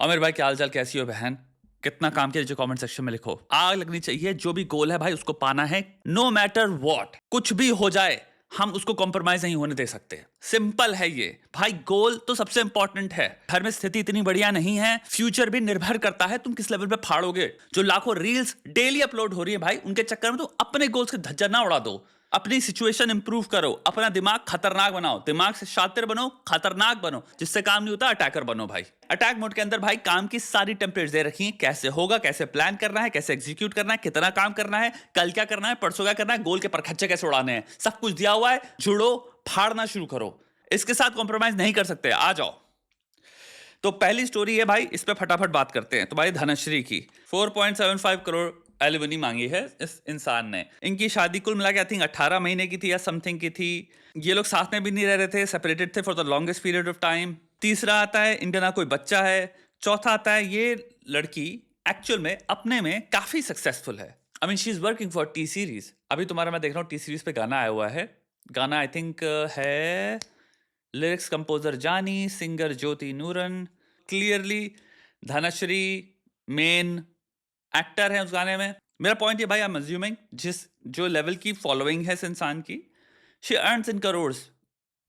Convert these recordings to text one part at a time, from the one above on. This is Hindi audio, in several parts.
और मेरे भाई क्या हाल चाल, कैसी हो बहन? कितना काम किया, जो कमेंट सेक्शन में लिखो। आग लगनी चाहिए, जो भी गोल है भाई उसको पाना है, नो मैटर व्हाट, कुछ भी हो जाए हम उसको कॉम्प्रोमाइज नहीं होने दे सकते। सिंपल है ये भाई, गोल तो सबसे इंपॉर्टेंट है। घर में स्थिति इतनी बढ़िया नहीं है, फ्यूचर भी निर्भर करता है तुम किस लेवल पे फाड़ोगे। जो लाखों रील्स डेली अपलोड हो रही है भाई, उनके चक्कर में तो अपने गोल्स के धज्जर ना उड़ा दो। अपनी सिचुएशन इंप्रूव करो, अपना दिमाग खतरनाक बनाओ, दिमाग से शातिर बनो, खतरनाक बनो। जिससे काम नहीं होता अटैकर बनो भाई। अटैक मोड के अंदर भाई काम की सारी टेम्पलेट्स दे रखी हैं, कैसे होगा, कैसे प्लान करना है, कैसे एग्जीक्यूट करना है, कितना काम करना है, कल क्या करना है, परसों क्या करना है, गोल के परखच्चे कैसे उड़ाने हैं, सब कुछ दिया हुआ है। जुड़ो, फाड़ना शुरू करो, इसके साथ कॉम्प्रोमाइज नहीं कर सकते। आ जाओ। तो पहली स्टोरी है भाई, इस पे फटाफट बात करते हैं। तो भाई धनश्री की 4.75 करोड़ एलिमनी मांगी है इस इंसान ने। इनकी शादी कुल मिला के आई थिंक 18 महीने की थी या समथिंग की थी। ये लोग साथ में भी नहीं रह रहे थे, सेपरेटेड थे for the longest period of time. तीसरा आता है इनका ना कोई बच्चा है। चौथा आता है ये लड़की एक्चुअल में अपने में काफी सक्सेसफुल है। I mean she is working for T series. अभी तुम्हारा मैं देख रहा हूँ टी सीरीज पे गाना आया हुआ है। गाना आई थिंक है लिरिक्स कंपोजर जानी, सिंगर ज्योति नूरन। क्लियरली धनश्री मेन एक्टर है उस गाने में। मेरा पॉइंट ये भाई, आई एम अज्यूमिंग जिस जो लेवल की फॉलोइंग है इस इंसान की, she earns in crores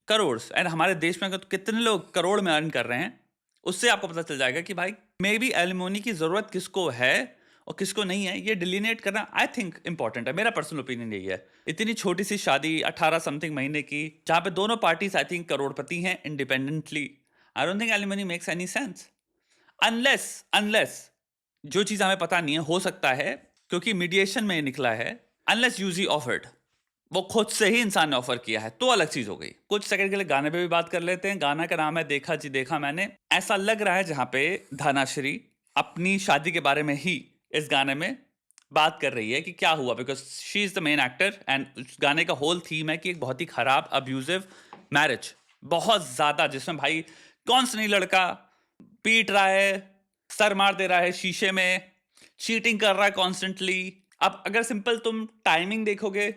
crores. And हमारे देश में तो कितने लोग करोड़ में अर्न कर रहे हैं, उससे आपको पता चल जाएगा कि भाई मे बी एलिमोनी की जरूरत किसको है और किसको नहीं है। ये डिलीनेट करना आई थिंक इंपॉर्टेंट है। मेरा पर्सनल ओपिनियन यही है। इतनी छोटी सी शादी 18 समथिंग महीने की, जहां पे दोनों पार्टीज आई थिंक करोड़पति हैं independently, I don't think alimony makes any sense unless जो चीज हमें पता नहीं है, हो सकता है क्योंकि मीडिएशन में निकला है, अनलेस यूजी ऑफर्ड, वो खुद से ही इंसान ने ऑफर किया है तो अलग चीज हो गई। कुछ सेकंड के लिए गाने पे भी बात कर लेते हैं। गाना का नाम है देखा जी देखा मैंने। ऐसा लग रहा है जहां पे धनाश्री अपनी शादी के बारे में ही इस गाने में बात कर रही है कि क्या हुआ, because she is the main actor. And उस गाने का होल थीम है कि एक बहुत ही खराब अब्यूजिव मैरिज, बहुत ज्यादा, जिसमें भाई कौन सा नहीं लड़का पीट रहा है, सर मार दे रहा है शीशे में, चीटिंग कर रहा है कॉन्स्टेंटली। अब अगर सिंपल तुम टाइमिंग देखोगे,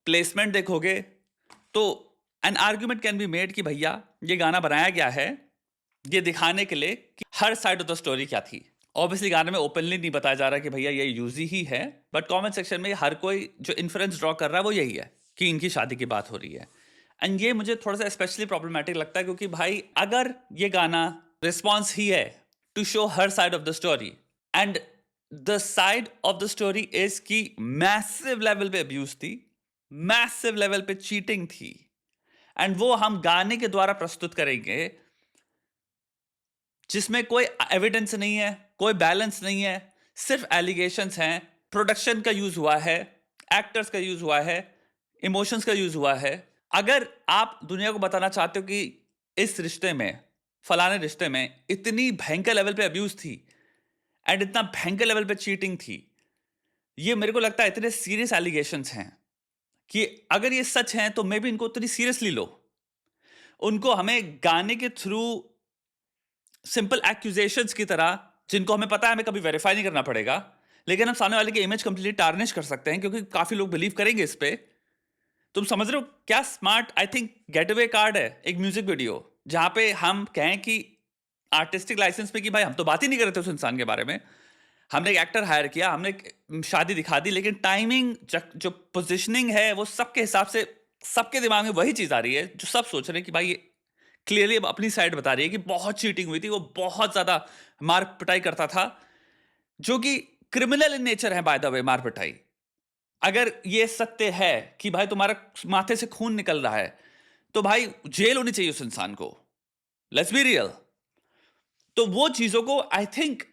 प्लेसमेंट देखोगे, तो an argument can be made कि भैया ये गाना बनाया गया है ये दिखाने के लिए कि हर साइड ऑफ द स्टोरी क्या थी। ऑब्वियसली गाने में ओपनली नहीं बताया जा रहा कि भैया ये यूजी ही है, बट कमेंट सेक्शन में हर कोई जो इन्फ्रेंस ड्रॉ कर रहा है वो यही है कि इनकी शादी की बात हो रही है। एंड ये मुझे थोड़ा सा स्पेशली प्रॉब्लमेटिक लगता है, क्योंकि भाई अगर ये गाना रिस्पॉन्स ही है to show her side of the story, and the side of the story is कि मैसिव लेवल पे अब्यूज थी, मैसिव लेवल पे चीटिंग थी, एंड वो हम गाने के द्वारा प्रस्तुत करेंगे जिसमें कोई एविडेंस नहीं है, कोई बैलेंस नहीं है, सिर्फ एलिगेशंस हैं, प्रोडक्शन का यूज हुआ है, एक्टर्स का यूज हुआ है, इमोशंस का यूज हुआ है। अगर आप दुनिया को बताना चाहते हो कि इस रिश्ते में, फलाने रिश्ते में इतनी भयंकर लेवल पे अब्यूज थी एंड इतना भयंकर लेवल पे चीटिंग थी, ये मेरे को लगता है इतने सीरियस एलिगेशंस हैं कि अगर ये सच हैं तो मे भी इनको उतनी सीरियसली लो। उनको हमें गाने के थ्रू सिंपल एक्यूजेशंस की तरह, जिनको हमें पता है हमें कभी वेरीफाई नहीं करना पड़ेगा, लेकिन हम सामने वाले की इमेज कंप्लीटली टार्निश कर सकते हैं क्योंकि काफी लोग बिलीव करेंगे इस पे। तुम समझ रहे हो क्या smart I think gateway card है एक म्यूजिक वीडियो, जहां पे हम कहें कि आर्टिस्टिक लाइसेंस पे कि भाई हम तो बात ही नहीं कर रहे थे उस इंसान के बारे में, हमने एक एक्टर हायर किया, हमने एक शादी दिखा दी, लेकिन टाइमिंग जो पोजिशनिंग है वो सबके हिसाब से सबके दिमाग में वही चीज आ रही है जो सब सोच रहे हैं कि भाई ये क्लियरली अब अपनी साइड बता रही है कि बहुत चीटिंग हुई थी, वो बहुत ज्यादा मार पिटाई करता था, जो कि क्रिमिनल इन नेचर है बाय द वे मार पिटाई। अगर ये सत्य है कि भाई तुम्हारा माथे से खून निकल रहा है तो भाई जेल होनी चाहिए उस इंसान को, लेट्स बी रियल। तो वो चीजों को आई थिंक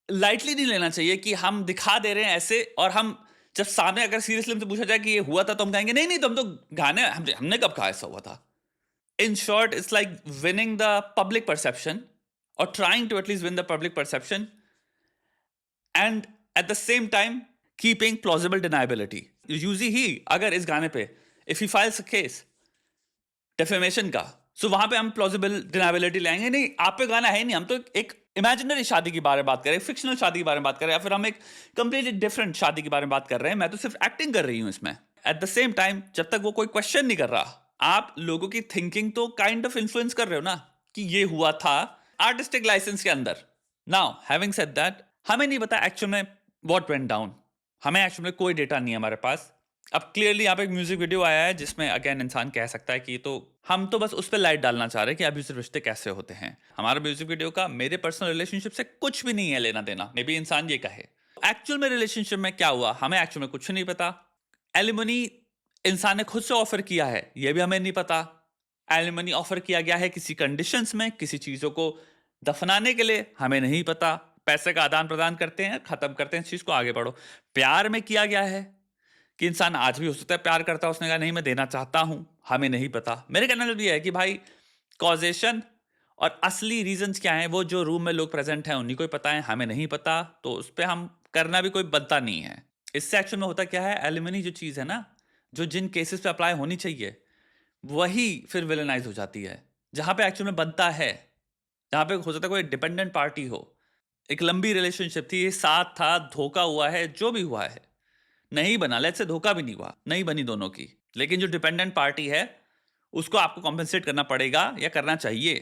लाइटली नहीं लेना चाहिए कि हम दिखा दे रहे हैं ऐसे, और हम जब सामने अगर सीरियसली हमसे पूछा जाए कि ये हुआ था तो हम कहेंगे नहीं नहीं तुम तो गाने हमने कब कहा ऐसा हुआ था। In short, it's like winning the public perception or trying to at least win the public perception, and at the same time keeping plausible deniability. Usually ही अगर इस गाने पे if he files a case defamation का, so वहां पे हम plausible deniability लाएंगे। नहीं, आप पे गाना है ही नहीं, हम तो एक इमेजिनरी शादी के बारे में बात कर रहे हैं, फिक्शनल शादी के बारे में बात कर रहे हैं, या फिर हम एक कंप्लीटली डिफरेंट शादी के बारे में बात कर रहे हैं, मैं तो सिर्फ एक्टिंग कर रही हूं इसमें। एट द सेम टाइम जब तक वो कोई क्वेश्चन नहीं कर रहा, आप लोगों की थिंकिंग तो काइंड ऑफ इन्फ्लुएंस कर रहे हो ना कि ये हुआ था, आर्टिस्टिक लाइसेंस के अंदर। नाउ हैविंग सेड दैट, हमें नहीं पता एक्चुअल में व्हाट वेंट डाउन, हमें एक्चुअल में कोई डेटा नहीं है हमारे पास। अब क्लियरली यहाँ पे एक म्यूजिक वीडियो आया है जिसमें अगेन इंसान कह सकता है कि तो हम तो बस उस पर लाइट डालना चाह रहे हैं कि अब्यूसिव रिश्ते कैसे होते हैं। हमारा म्यूजिक वीडियो का मेरे पर्सनल रिलेशनशिप से कुछ भी नहीं है लेना देना, मे बी इंसान ये कहे। एक्चुअल में रिलेशनशिप में क्या हुआ हमें एक्चुअल में कुछ नहीं पता। एलिमनी इंसान ने खुद से ऑफर किया है ये भी हमें नहीं पता। एलिमनी ऑफर किया गया है किसी कंडीशंस में, किसी चीजों को दफनाने के लिए, हमें नहीं पता। पैसे का आदान प्रदान करते हैं, खत्म करते हैं इस चीज को, आगे बढ़ो। प्यार में किया गया है कि इंसान आज भी हो सकता है प्यार करता है, उसने कहा नहीं मैं देना चाहता हूं, हमें नहीं पता। मेरे कहने का ये है कि भाई कॉजेशन और असली रीजंस क्या हैं वो जो रूम में लोग प्रेजेंट हैं उन्हीं को ही पता है, हमें नहीं पता, तो उस पर हम करना भी कोई बनता नहीं है। इससे एक्चुअल में होता क्या है, एलिमनी जो चीज है ना, जो जिन केसेस पे अप्लाई होनी चाहिए वही फिर विलेनाइज हो जाती है। जहां पे एक्चुअल में बनता है, जहां पे हो सकता है कोई डिपेंडेंट पार्टी हो, एक लंबी रिलेशनशिप थी, साथ था, धोखा हुआ है, जो भी हुआ है, नहीं बना, लेट्स से धोखा भी नहीं हुआ, नहीं बनी दोनों की, लेकिन जो डिपेंडेंट पार्टी है उसको आपको कॉम्पेंसेट करना पड़ेगा या करना चाहिए,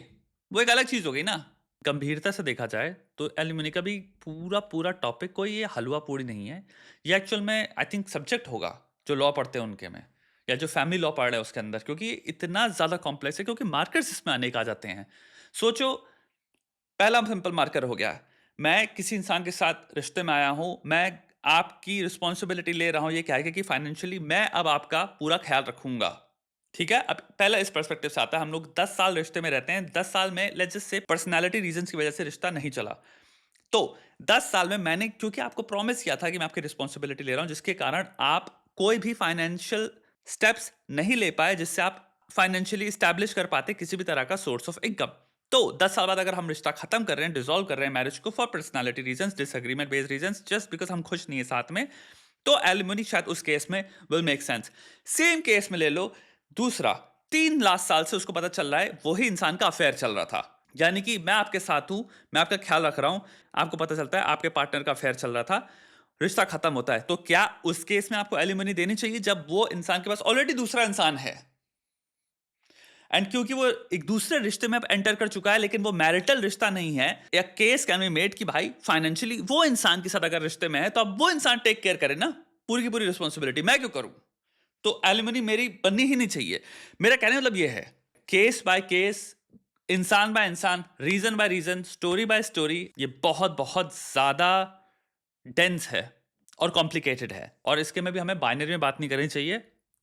वो एक अलग चीज हो गई ना। गंभीरता से देखा जाए तो एलिमनी का भी पूरा पूरा टॉपिक कोई ये हलवा पूरी नहीं है। ये एक्चुअल में आई थिंक सब्जेक्ट होगा जो लॉ पढ़ते हैं उनके में, या जो फैमिली लॉ पढ़ रहे हैं उसके अंदर, क्योंकि इतना ज्यादा कॉम्प्लेक्स है, क्योंकि मार्कर्स इसमें अनेक आ जाते हैं। सोचो, पहला सिंपल मार्कर हो गया, मैं किसी इंसान के साथ रिश्ते में आया हूं, मैं आपकी रिस्पॉन्सिबिलिटी ले रहा हूं ये क्या है कि फाइनेंशियली मैं अब आपका पूरा ख्याल रखूंगा। ठीक है, अब पहला इस पर्सपेक्टिव से आता है, हम लोग 10 साल रिश्ते में रहते हैं, 10 साल में let's just say personality reasons की वजह से रिश्ता नहीं चला, तो 10 साल में मैंने क्योंकि आपको प्रॉमिस किया था कि मैं आपकी रिस्पॉन्सिबिलिटी ले रहा हूं, जिसके कारण आप कोई भी फाइनेंशियल स्टेप्स नहीं ले पाए जिससे आप फाइनेंशियली स्टैब्लिश कर पाते किसी भी तरह का सोर्स ऑफ इनकम। तो 10 साल बाद अगर हम रिश्ता खत्म कर रहे हैं, डिसॉल्व कर रहे हैं मैरिज को for personality reasons, disagreement based reasons, just because हम खुश नहीं है साथ में, तो एलिमनी शायद उस केस में will make sense. Same case में ले लो दूसरा, 3 लाख साल से उसको पता चल रहा है वही इंसान का अफेयर चल रहा था, यानी कि मैं आपके साथ हूं, मैं आपका ख्याल रख रहा हूं, आपको पता चलता है आपके पार्टनर का अफेयर चल रहा था, रिश्ता खत्म होता है, तो क्या उस केस में आपको एलिमनी देनी चाहिए जब वो इंसान के पास ऑलरेडी दूसरा इंसान है, एंड क्योंकि वो एक दूसरे रिश्ते में अब एंटर कर चुका है लेकिन वो मैरिटल रिश्ता नहीं है, या केस कैन बी मेड कि भाई फाइनेंशियली वो इंसान के साथ अगर रिश्ते में है तो अब वो इंसान टेक केयर करे ना, पूरी की पूरी रिस्पॉन्सिबिलिटी मैं क्यों करूं, तो एलिमनी मेरी बननी ही नहीं चाहिए। मेरा कहने मतलब ये है, केस बाय केस, इंसान बाय इंसान, reason by reason, story by story, ये बहुत बहुत ज्यादा डेंस है और कॉम्प्लिकेटेड है, और इसके में भी हमें बाइनरी में बात नहीं करनी चाहिए,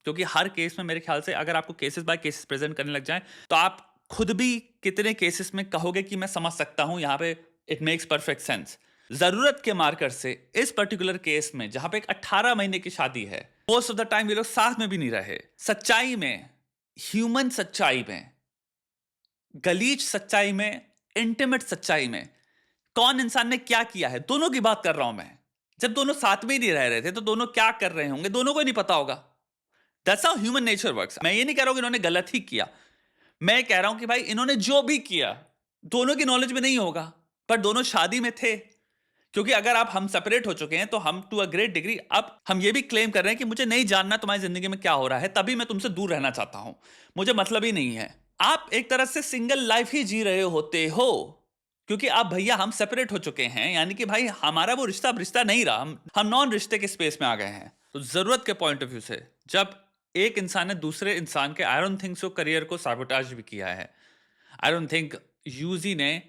क्योंकि हर केस में मेरे ख्याल से अगर आपको केसेस बाय केसेस प्रेजेंट करने लग जाए तो आप खुद भी कितने केसेस में कहोगे कि मैं समझ सकता हूं, यहां पे इट मेक्स परफेक्ट सेंस। जरूरत के मार्कर से इस पर्टिकुलर केस में जहां पे एक 18 महीने की शादी है, मोस्ट ऑफ द टाइम ये लोग साथ में भी नहीं रहे, सच्चाई में, ह्यूमन सच्चाई में, गलीच सच्चाई में, इंटीमेट सच्चाई में, कौन इंसान ने क्या किया है, दोनों की बात कर रहा हूं मैं। जब दोनों साथ में ही नहीं रह रहे थे तो दोनों क्या कर रहे होंगे दोनों को ही नहीं पता होगा। That's how human nature works. मैं ये नहीं कह रहा हूं कि इन्होंने गलत ही किया, मैं कह रहा हूं कि भाई इन्होंने जो भी किया दोनों की नॉलेज में नहीं होगा, पर दोनों शादी में थे, क्योंकि अगर आप हम सेपरेट हो चुके हैं तो हम टू अ ग्रेट डिग्री अब हम ये भी क्लेम कर रहे हैं कि मुझे नहीं जानना तुम्हारी जिंदगी में क्या हो रहा है, तभी मैं तुमसे दूर रहना चाहता हूं, मुझे मतलब ही नहीं है। आप एक तरह से सिंगल लाइफ ही जी रहे होते हो, क्योंकि अब भैया हम सेपरेट हो चुके हैं, यानी कि भाई हमारा वो रिश्ता अब रिश्ता नहीं रहा, हम नॉन रिश्ते के स्पेस में आ गए हैं। तो जरूरत के पॉइंट ऑफ व्यू से जब एक इंसान ने दूसरे इंसान के, I don't think so, career को साबोटाज भी किया है। आई डोंट थिंक यूजी ने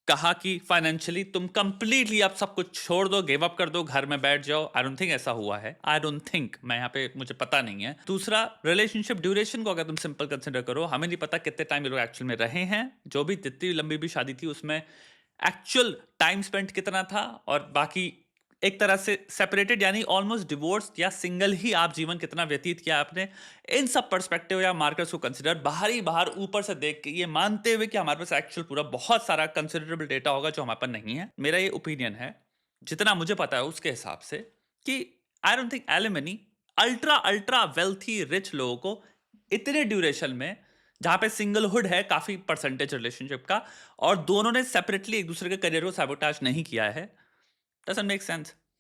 कहा कि फाइनेंशियली तुम कंप्लीटली अब सब कुछ छोड़ दो, गिव अप कर दो, घर में बैठ जाओ, आई डोंट थिंक ऐसा हुआ है, आई डोंट थिंक, मैं यहाँ पे मुझे पता नहीं है। दूसरा, रिलेशनशिप ड्यूरेशन को अगर तुम सिंपल कंसिडर करो, हमें नहीं पता कितने टाइम ये लोग एक्चुअल में रहे हैं, जो भी जितनी लंबी भी शादी थी उसमें एक्चुअल टाइम स्पेंड कितना था, और बाकी एक तरह से सेपरेटेड यानी ऑलमोस्ट डिवोर्स या सिंगल ही आप जीवन कितना व्यतीत किया आपने, इन सब पर्सपेक्टिव या मार्कर्स को कंसिडर बाहर ऊपर से देख के ये मानते हुए कि हमारे पास एक्चुअल पूरा बहुत सारा कंसिडरेबल डेटा होगा जो हमारे पास नहीं है, मेरा ये ओपिनियन है जितना मुझे पता है उसके हिसाब से, कि I don't think alimony ultra ultra wealthy rich लोगों को इतने ड्यूरेशन में, जहां पे सिंगलहुड है काफी परसेंटेज रिलेशनशिप का, और दोनों ने सेपरेटली एक दूसरे के करियर को सैबोटाज नहीं किया है, डजंट मेक सेंस।